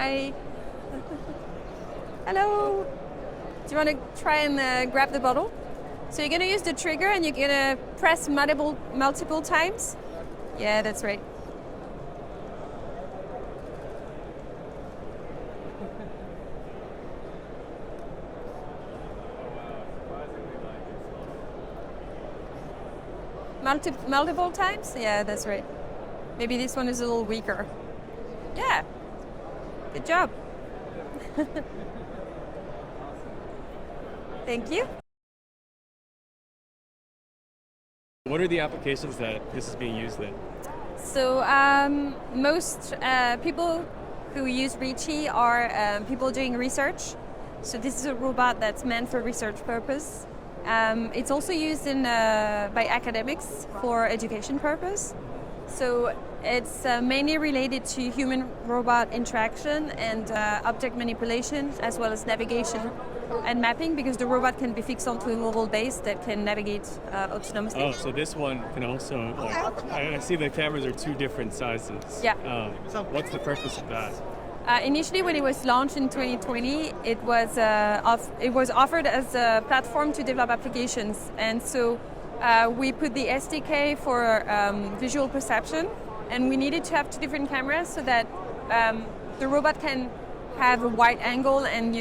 Hi. Hello. Do you want to try and grab the bottle? So you're going to use the trigger and you're going to press multiple times. Yeah, that's right. Multiple times? Yeah, that's right. Maybe this one is a little weaker. Yeah. Good job. Thank you. What are the applications that this is being used in? So most people who use Reachy are people doing research. So this is a robot that's meant for research purpose. It's also used by academics for education purpose. So it's mainly related to human-robot interaction and object manipulation, as well as navigation and mapping, because the robot can be fixed onto a mobile base that can navigate autonomously. Oh, so this one can also, I see the cameras are two different sizes. Yeah. What's the purpose of that? Initially, when it was launched in 2020, it was offered as a platform to develop applications, and so we put the SDK for visual perception, and we needed to have two different cameras so that the robot can have a wide angle and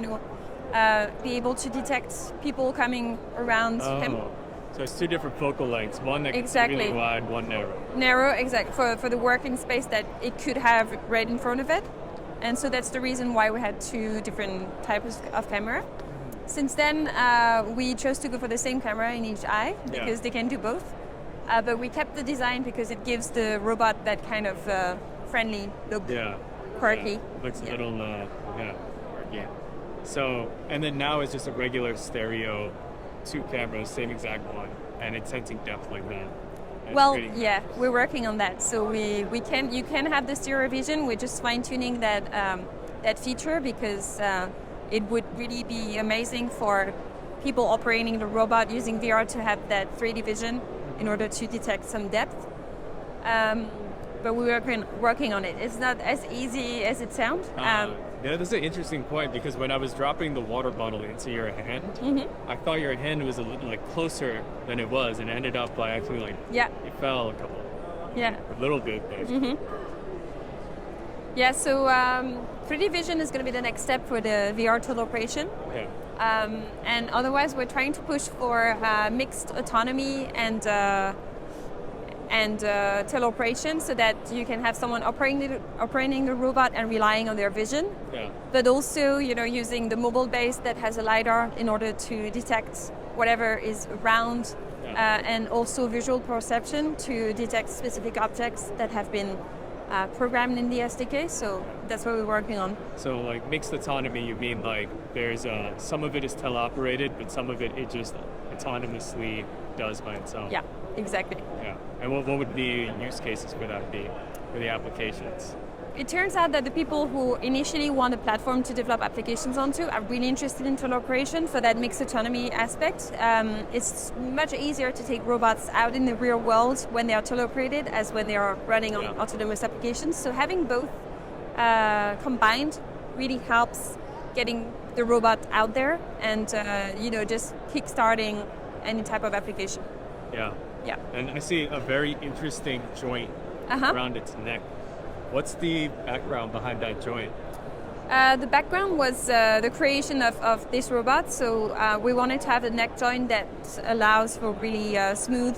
be able to detect people coming around him. So it's two different focal lengths, one that is really wide, one narrow. Narrow, exactly, for the working space that it could have right in front of it. And so that's the reason why we had two different types of camera. Since then, we chose to go for the same camera in each eye because they can do both. But we kept the design because it gives the robot that kind of friendly look, quirky. Yeah. Looks a little, quirky. So, and then now it's just a regular stereo, two cameras, same exact one, and it's sensing depth like that. We're working on that. So you can have the stereo vision. We're just fine tuning that feature because it would really be amazing for people operating the robot using VR to have that 3D vision in order to detect some depth. But we're working on it. It's not as easy as it sounds. Yeah, that's an interesting point because when I was dropping the water bottle into your hand, I thought your hand was a little closer than it was, and ended up by actually it fell a little bit. Yeah, so 3D vision is going to be the next step for the VR teleoperation. Okay. And otherwise, we're trying to push for mixed autonomy and teleoperation, so that you can have someone operating the robot and relying on their vision, but also using the mobile base that has a LiDAR in order to detect whatever is around, and also visual perception to detect specific objects that have been programmed in the SDK. So that's what we're working on. So mixed autonomy, you mean there's some of it is teleoperated, but some of it just autonomously does by itself? Yeah, exactly. Yeah. And what would the use cases for that be, for the applications? It turns out that the people who initially want a platform to develop applications onto are really interested in teleoperation for that mixed autonomy aspect. It's much easier to take robots out in the real world when they are teleoperated as when they are running on autonomous applications. So having both combined really helps getting the robot out there and just kickstarting any type of application. Yeah. Yeah. And I see a very interesting joint around its neck. What's the background behind that joint? The background was the creation of this robot. So we wanted to have a neck joint that allows for really smooth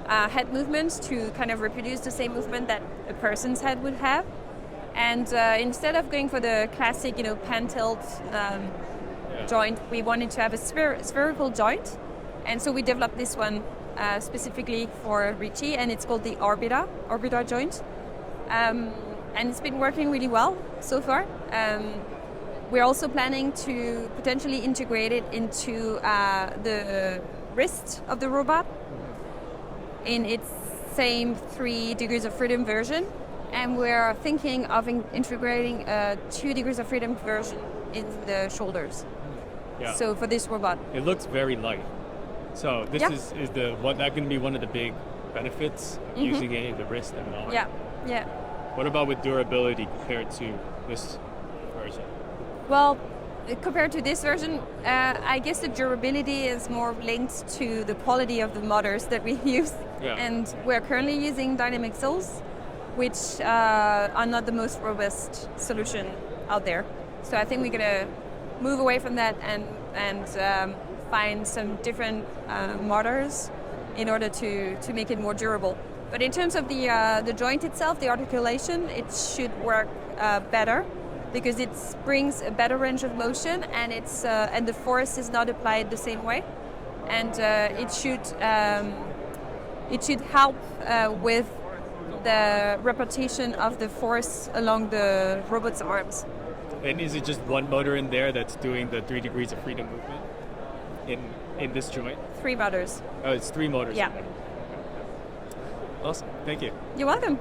head movements to kind of reproduce the same movement that a person's head would have. And instead of going for the classic, pan-tilt joint, we wanted to have a spherical joint. And so we developed this one specifically for Reachy, and it's called the Orbital joint. And it's been working really well so far. We're also planning to potentially integrate it into the wrist of the robot in its same 3 degrees of freedom version. And we're thinking of integrating a 2 degrees of freedom version in the shoulders. Yeah. So for this robot. It looks very light. So this is that going to be one of the big benefits of using it in the wrist and all? Yeah. What about with durability compared to this version? Well, compared to this version, I guess the durability is more linked to the quality of the motors that we use. Yeah. And we're currently using dynamic cells, which are not the most robust solution out there. So I think we're going to move away from that and find some different motors in order to make it more durable. But in terms of the joint itself, the articulation, it should work better because it brings a better range of motion, and and the force is not applied the same way, and it should help with the repetition of the force along the robot's arms. And is it just one motor in there that's doing the 3 degrees of freedom movement in this joint? 3 motors. Oh, it's 3 motors. Yeah. Awesome. Thank you. You're welcome.